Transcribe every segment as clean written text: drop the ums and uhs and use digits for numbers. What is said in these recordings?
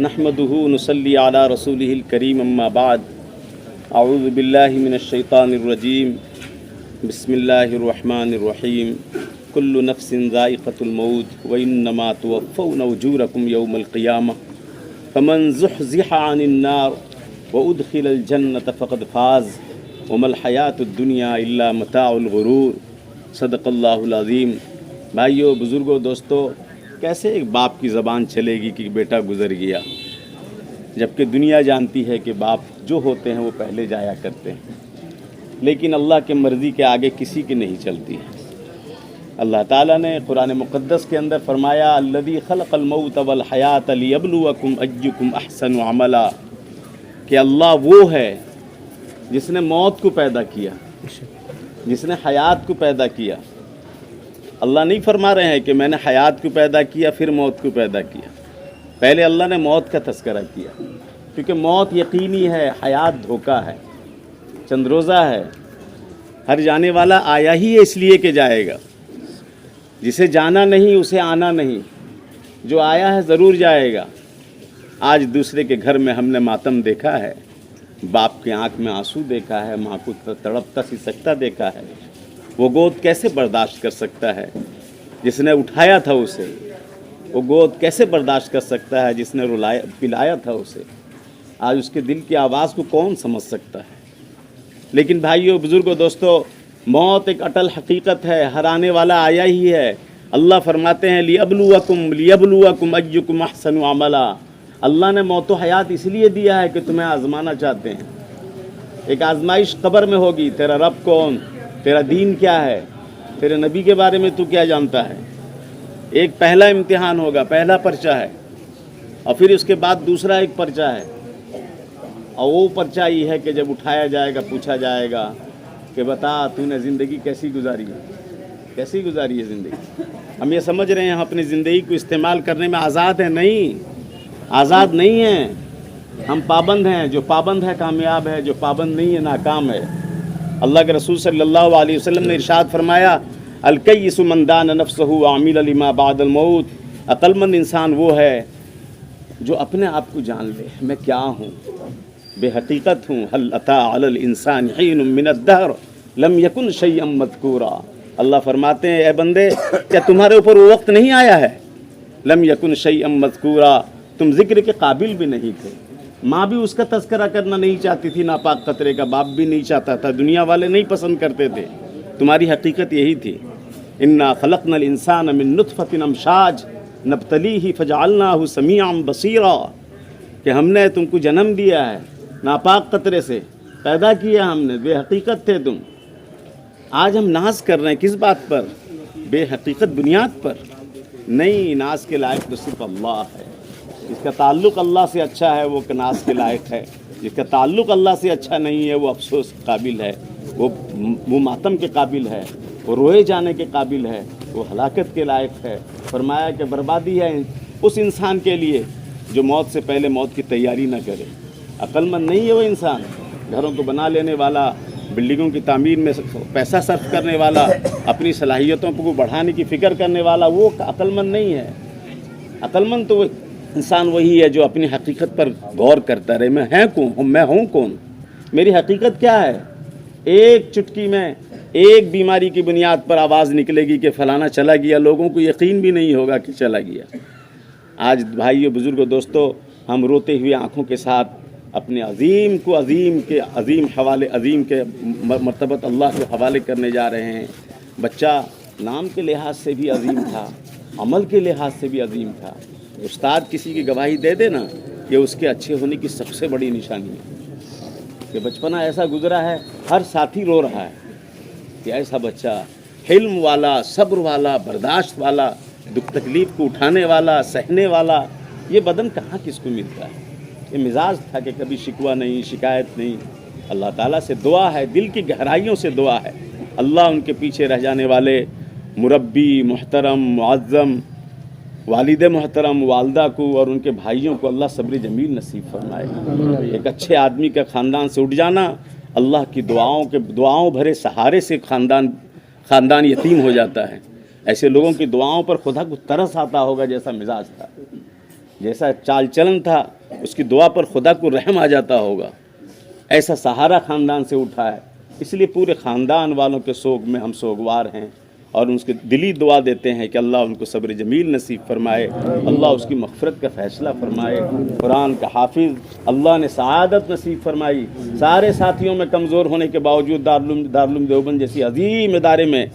نحمده ونصلي على رسوله الكريم اما بعد اعوذ باللہ من الشیطان الرجیم بسم اللہ الرحمن الرحیم کل نفس ذائقۃ الموت وانما توفون اجورکم یوم القیامہ فمن زحزح عن النار وادخل الجنۃ فقد فاز وما الحیاۃ الدنیا الا متاع الغرور صدق اللہ العظیم۔ بھائیو، بزرگوں، دوستو، کیسے ایک باپ کی زبان چلے گی کہ بیٹا گزر گیا، جبکہ دنیا جانتی ہے کہ باپ جو ہوتے ہیں وہ پہلے جایا کرتے ہیں، لیکن اللہ کے مرضی کے آگے کسی کی نہیں چلتی ہے۔ اللہ تعالیٰ نے قرآن مقدس کے اندر فرمایا الذی خلق الموت والحیات لیبلوکم ایکم احسن عملا، کہ اللہ وہ ہے جس نے موت کو پیدا کیا، جس نے حیات کو پیدا کیا۔ اللہ نہیں فرما رہے ہیں کہ میں نے حیات کو پیدا کیا پھر موت کو پیدا کیا، پہلے اللہ نے موت کا تذکرہ کیا، کیونکہ موت یقینی ہے، حیات دھوکہ ہے، چند روزہ ہے۔ ہر جانے والا آیا ہی ہے اس لیے کہ جائے گا، جسے جانا نہیں اسے آنا نہیں، جو آیا ہے ضرور جائے گا۔ آج دوسرے کے گھر میں ہم نے ماتم دیکھا ہے، باپ کی آنکھ میں آنسو دیکھا ہے، ماں کو تڑپتا سسکتا دیکھا ہے، وہ گود کیسے برداشت کر سکتا ہے جس نے اٹھایا تھا اسے؟ وہ گود کیسے برداشت کر سکتا ہے جس نے رلایا پلایا تھا اسے؟ آج اس کے دل کی آواز کو کون سمجھ سکتا ہے؟ لیکن بھائیو، بزرگوں، دوستو، موت ایک اٹل حقیقت ہے، ہر آنے والا آیا ہی ہے۔ اللہ فرماتے ہیں لیبلوکم ایکم احسن عملا۔ اللہ نے موت و حیات اس لیے دیا ہے کہ تمہیں آزمانا چاہتے ہیں۔ ایک آزمائش قبر میں ہوگی، تیرا رب کون، تیرا دین کیا ہے، تیرے نبی کے بارے میں تو کیا جانتا ہے۔ ایک پہلا امتحان ہوگا، پہلا پرچہ ہے، اور پھر اس کے بعد دوسرا ایک پرچہ ہے، اور وہ پرچہ یہ ہے کہ جب اٹھایا جائے گا پوچھا جائے گا کہ بتا تو نے زندگی کیسی گزاری ہے، کیسی گزاری ہے زندگی۔ ہم یہ سمجھ رہے ہیں ہم اپنی زندگی کو استعمال کرنے میں آزاد ہیں، نہیں، آزاد نہیں ہیں، ہم پابند ہیں۔ جو پابند ہے کامیاب ہے، جو پابند نہیں ہے ناکام ہے۔ اللہ کے رسول صلی اللہ علیہ وسلم نے ارشاد فرمایا الکیس من دان نفسہ وعمل لما بعد الموت۔ عقل مند انسان وہ ہے جو اپنے آپ کو جان لے، میں کیا ہوں، بے حقیقت ہوں۔ هل اتى علی الانسان حین من الدہر لم یکن شیئا مذکورا۔ اللہ فرماتے ہیں اے بندے، کیا تمہارے اوپر وہ وقت نہیں آیا ہے، لم یکن شیئا مذکورا، تم ذکر کے قابل بھی نہیں تھے۔ ماں بھی اس کا تذکرہ کرنا نہیں چاہتی تھی، ناپاک قطرے کا، باپ بھی نہیں چاہتا تھا، دنیا والے نہیں پسند کرتے تھے۔ تمہاری حقیقت یہی تھی، انا خلقنا الانسان من نطفۃ امشاج نبتلیہ فجعلناہ سمیعا بصیرا، کہ ہم نے تم کو جنم دیا ہے، ناپاک قطرے سے پیدا کیا ہم نے، بے حقیقت تھے تم۔ آج ہم ناز کر رہے ہیں کس بات پر؟ بے حقیقت بنیاد پر نہیں۔ ناز کے لائق تو صرف اللہ ہے۔ جس کا تعلق اللہ سے اچھا ہے وہ ناز کے لائق ہے، جس کا تعلق اللہ سے اچھا نہیں ہے وہ افسوس کے قابل ہے، وہ ماتم کے قابل ہے، وہ روئے جانے کے قابل ہے، وہ ہلاکت کے لائق ہے۔ فرمایا کہ بربادی ہے اس انسان کے لیے جو موت سے پہلے موت کی تیاری نہ کرے۔ عقل مند نہیں ہے وہ انسان، گھروں کو بنا لینے والا، بلڈنگوں کی تعمیر میں پیسہ صرف کرنے والا، اپنی صلاحیتوں کو بڑھانے کی فکر کرنے والا، وہ عقل مند نہیں ہے۔ عقل مند تو وہ انسان وہی ہے جو اپنی حقیقت پر غور کرتا رہے، میں ہوں کون، میری حقیقت کیا ہے۔ ایک چٹکی میں ایک بیماری کی بنیاد پر آواز نکلے گی کہ فلانا چلا گیا، لوگوں کو یقین بھی نہیں ہوگا کہ چلا گیا۔ آج بھائیو، بزرگوں، دوستو، ہم روتے ہوئے آنکھوں کے ساتھ اپنے عظیم کو عظیم کے مرتبت اللہ کے حوالے کرنے جا رہے ہیں۔ بچہ نام کے لحاظ سے بھی عظیم تھا، عمل کے لحاظ سے بھی عظیم تھا۔ استاد کسی کی گواہی دے دے نا، یہ اس کے اچھے ہونے کی سب سے بڑی نشانی ہے کہ بچپنا ایسا گزرا ہے، ہر ساتھی رو رہا ہے کہ ایسا بچہ حلم والا، صبر والا، برداشت والا، دکھ تکلیف کو اٹھانے والا، سہنے والا، یہ بدن کہاں کس کو ملتا ہے۔ یہ مزاج تھا کہ کبھی شکوہ نہیں، شکایت نہیں۔ اللہ تعالیٰ سے دعا ہے، دل کی گہرائیوں سے دعا ہے، اللہ ان کے پیچھے رہ جانے والے مربی محترم، معظم، والد محترم، والدہ کو اور ان کے بھائیوں کو اللہ صبر جمیل نصیب فرمائے۔ ایک اچھے آدمی کا خاندان سے اٹھ جانا، اللہ کی دعاؤں بھرے سہارے سے خاندان یتیم ہو جاتا ہے۔ ایسے لوگوں کی دعاؤں پر خدا کو ترس آتا ہوگا جیسا مزاج تھا۔ جیسا چال چلن تھا اس کی دعا پر خدا کو رحم آ جاتا ہوگا، ایسا سہارا خاندان سے اٹھا ہے. اس لیے پورے خاندان والوں کے سوگ میں ہم سوگوار ہیں اور ان کے دلی دعا دیتے ہیں کہ اللہ ان کو صبر جمیل نصیب فرمائے، اللہ اس کی مغفرت کا فیصلہ فرمائے. قرآن کا حافظ اللہ نے سعادت نصیب فرمائی. سارے ساتھیوں میں کمزور ہونے کے باوجود دارالعلوم دیوبند جیسی عظیم ادارے میں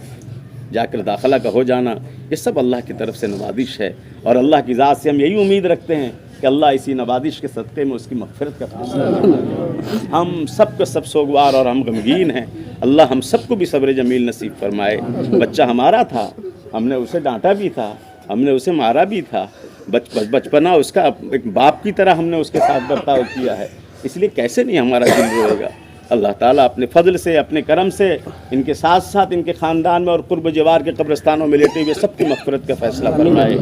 جا کر داخلہ کا ہو جانا، یہ سب اللہ کی طرف سے نوازش ہے. اور اللہ کی ذات سے ہم یہی امید رکھتے ہیں کہ اللہ اسی نوازش کے صدقے میں اس کی مغفرت کا فیصلہ فرمائے. ہم سب کا سب سوگوار اور ہم غمگین ہیں. اللہ ہم سب کو بھی صبر جمیل نصیب فرمائے. بچہ ہمارا تھا، ہم نے اسے ڈانٹا بھی تھا، ہم نے اسے مارا بھی تھا، بچپنا اس کا ایک باپ کی طرح ہم نے اس کے ساتھ برتاؤ کیا ہے. اس لیے کیسے نہیں ہمارا دل روئے گا. اللہ تعالیٰ اپنے فضل سے، اپنے کرم سے ان کے ساتھ ساتھ ان کے خاندان میں اور قرب جوار کے قبرستانوں میں لیٹے ہوئے سب کی مغفرت کا فیصلہ فرمائے.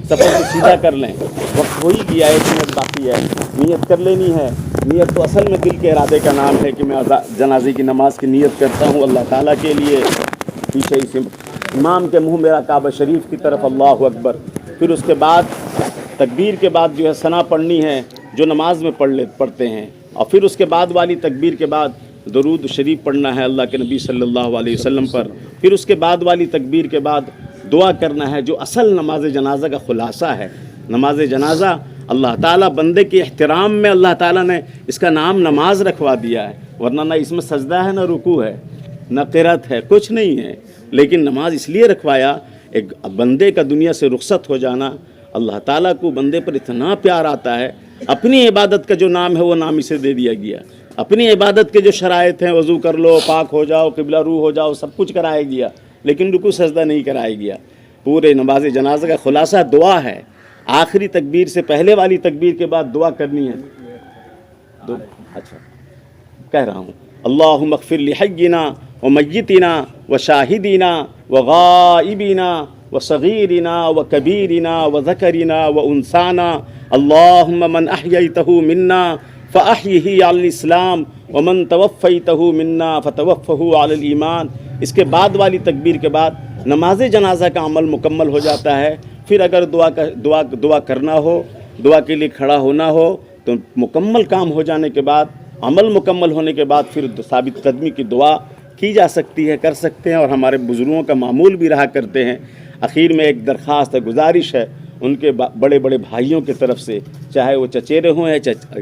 سفر کو سیدھا کر لیں، وقت ہو ہی گیا ہے، 1 منٹ باقی ہے. نیت کر لینی ہے. نیت تو اصل میں دل کے ارادے کا نام ہے کہ میں جنازے کی نماز کی نیت کرتا ہوں اللہ تعالیٰ کے لیے. پیچھے اسے امام کے منہ میرا کعبہ شریف کی طرف اللہ اکبر. پھر اس کے بعد تکبیر کے بعد جو ہے ثنا پڑھنی ہے جو نماز میں پڑھتے ہیں، اور پھر اس کے بعد والی تکبیر کے بعد درود شریف پڑھنا ہے اللہ کے نبی صلی اللہ علیہ وسلم پر. پھر اس کے بعد والی تکبیر کے بعد دعا کرنا ہے جو اصل نماز جنازہ کا خلاصہ ہے. نماز جنازہ اللہ تعالیٰ بندے کے احترام میں اللہ تعالیٰ نے اس کا نام نماز رکھوا دیا ہے، ورنہ نہ اس میں سجدہ ہے، نہ رکوع ہے، نہ قرات ہے، کچھ نہیں ہے. لیکن نماز اس لیے رکھوایا، ایک بندے کا دنیا سے رخصت ہو جانا. اللہ تعالیٰ کو بندے پر اتنا پیار آتا ہے، اپنی عبادت کا جو نام ہے وہ نام اسے دے دیا گیا. اپنی عبادت کے جو شرائط ہیں، وضو کر لو، پاک ہو جاؤ، قبلہ رو ہو جاؤ، سب کچھ کرایا گیا، لیکن رکوع سجدہ نہیں کرایا گیا. پورے نماز جنازہ کا خلاصہ دعا ہے. آخری تکبیر سے پہلے والی تکبیر کے بعد دعا کرنی ہے. اچھا کہہ رہا ہوں، اللہم اغفر لحینا ومیتنا وشاہدینا وغائبینا وصغیرنا وکبیرنا وذکرنا وانثانا، اللہم من احییتہ منا فاحیہ علی الاسلام ومن توفیتہ منا فتوفہ علی الایمان. اس کے بعد والی تکبیر کے بعد نماز جنازہ کا عمل مکمل ہو جاتا ہے. پھر اگر دعا کرنا ہو، دعا کے لیے کھڑا ہونا ہو تو مکمل کام ہو جانے کے بعد، عمل مکمل ہونے کے بعد پھر ثابت قدمی کی دعا کی جا سکتی ہے، کر سکتے ہیں، اور ہمارے بزرگوں کا معمول بھی رہا کرتے ہیں. اخیر میں ایک درخواست ہے، گزارش ہے ان کے بڑے بڑے بھائیوں کی طرف سے، چاہے وہ چچیرے ہوں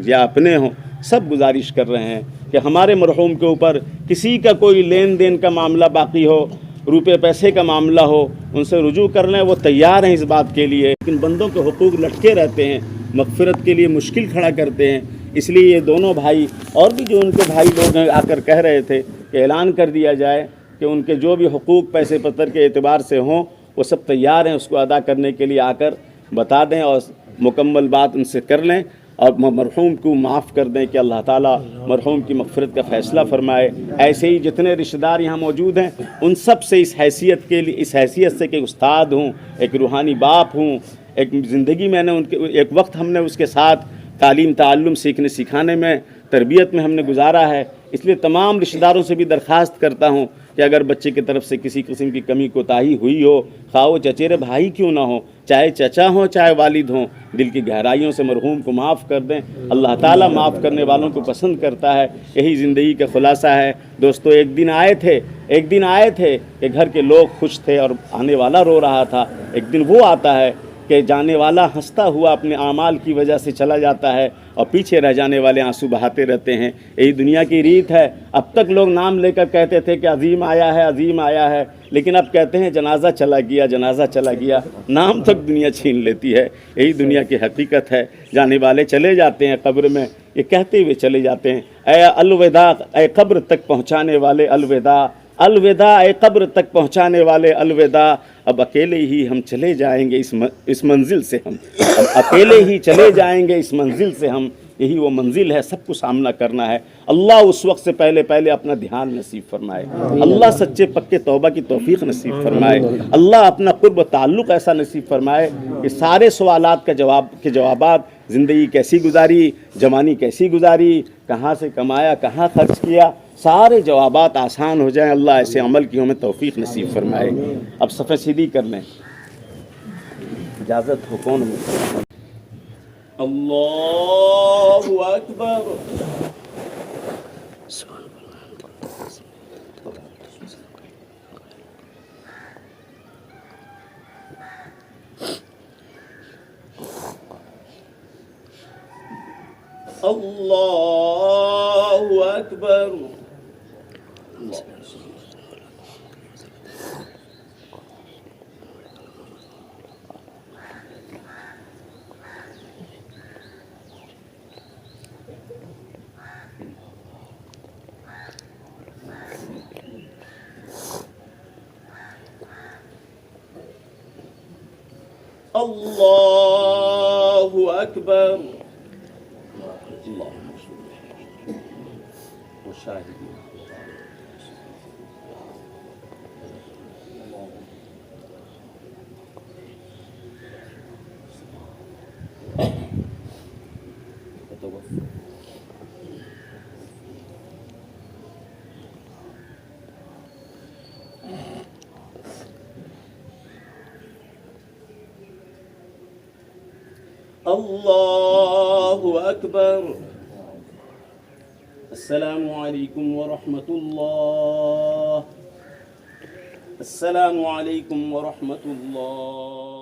یا اپنے ہوں، سب گزارش کر رہے ہیں کہ ہمارے مرحوم کے اوپر کسی کا کوئی لین دین کا معاملہ باقی ہو، روپے پیسے کا معاملہ ہو، ان سے رجوع کر لیں. وہ تیار ہیں اس بات کے لیے، لیکن بندوں کے حقوق لٹکے رہتے ہیں، مغفرت کے لیے مشکل کھڑا کرتے ہیں. اس لیے یہ دونوں بھائی اور بھی جو ان کے بھائی لوگ ہیں آ کر کہہ رہے تھے کہ اعلان کر دیا جائے کہ ان کے جو بھی حقوق پیسے پتر کے اعتبار سے ہوں وہ سب تیار ہیں اس کو ادا کرنے کے لیے. آ کر بتا دیں اور مکمل بات ان سے کر لیں اور مرحوم کو معاف کر دیں کہ اللہ تعالیٰ مرحوم کی مغفرت کا فیصلہ فرمائے. ایسے ہی جتنے رشتہ دار یہاں موجود ہیں ان سب سے اس حیثیت سے کہ استاد ہوں، ایک روحانی باپ ہوں، ایک زندگی میں نے ایک وقت ہم نے اس کے ساتھ تعلیم تعلم سیکھنے سکھانے میں تربیت میں ہم نے گزارا ہے. اس لیے تمام رشتہ داروں سے بھی درخواست کرتا ہوں کہ اگر بچے کی طرف سے کسی قسم کی کمی کوتاہی ہوئی ہو، خواہ وہ چچیرے بھائی کیوں نہ ہو، چاہے چچا ہوں چاہے والد ہوں، دل کی گہرائیوں سے مرحوم کو معاف کر دیں. اللہ تعالیٰ معاف کرنے والوں کو پسند کرتا ہے. یہی زندگی کا خلاصہ ہے. دوستو ایک دن آئے تھے کہ گھر کے لوگ خوش تھے اور آنے والا رو رہا تھا. ایک دن وہ آتا ہے کہ جانے والا ہنستا ہوا اپنے اعمال کی وجہ سے چلا جاتا ہے اور پیچھے رہ جانے والے آنسو بہاتے رہتے ہیں. یہی دنیا کی ریت ہے. اب تک لوگ نام لے کر کہتے تھے کہ عظیم آیا ہے، لیکن اب کہتے ہیں جنازہ چلا گیا. نام تک دنیا چھین لیتی ہے. یہی دنیا کی حقیقت ہے. جانے والے چلے جاتے ہیں قبر میں، یہ کہتے ہوئے چلے جاتے ہیں اے الوداع، اے قبر تک پہنچانے والے الوداع، الوداع اے قبر تک پہنچانے والے الوداع. اب اکیلے ہی ہم چلے جائیں گے اس منزل سے اب اکیلے ہی چلے جائیں گے اس منزل سے ہم. یہی وہ منزل ہے، سب کو سامنا کرنا ہے. اللہ اس وقت سے پہلے اپنا دھیان نصیب فرمائے. اللہ سچے پکے توبہ کی توفیق نصیب فرمائے. اللہ اپنا قرب و تعلق ایسا نصیب فرمائے کہ سارے سوالات کے جوابات، زندگی کیسی گزاری، جوانی کیسی گزاری، کہاں سے کمایا، کہاں خرچ کیا، سارے جوابات آسان ہو جائیں. اللہ ایسے عمل کی ہمیں توفیق نصیب فرمائے. اب صفحہ سیدھی کر لیں. اجازت ہو کون اللہ اکبر. اللہ اکبر. اللہ اکبر. اللہ اکبر. السلام علیکم ورحمۃ اللہ. السلام علیکم ورحمۃ اللہ.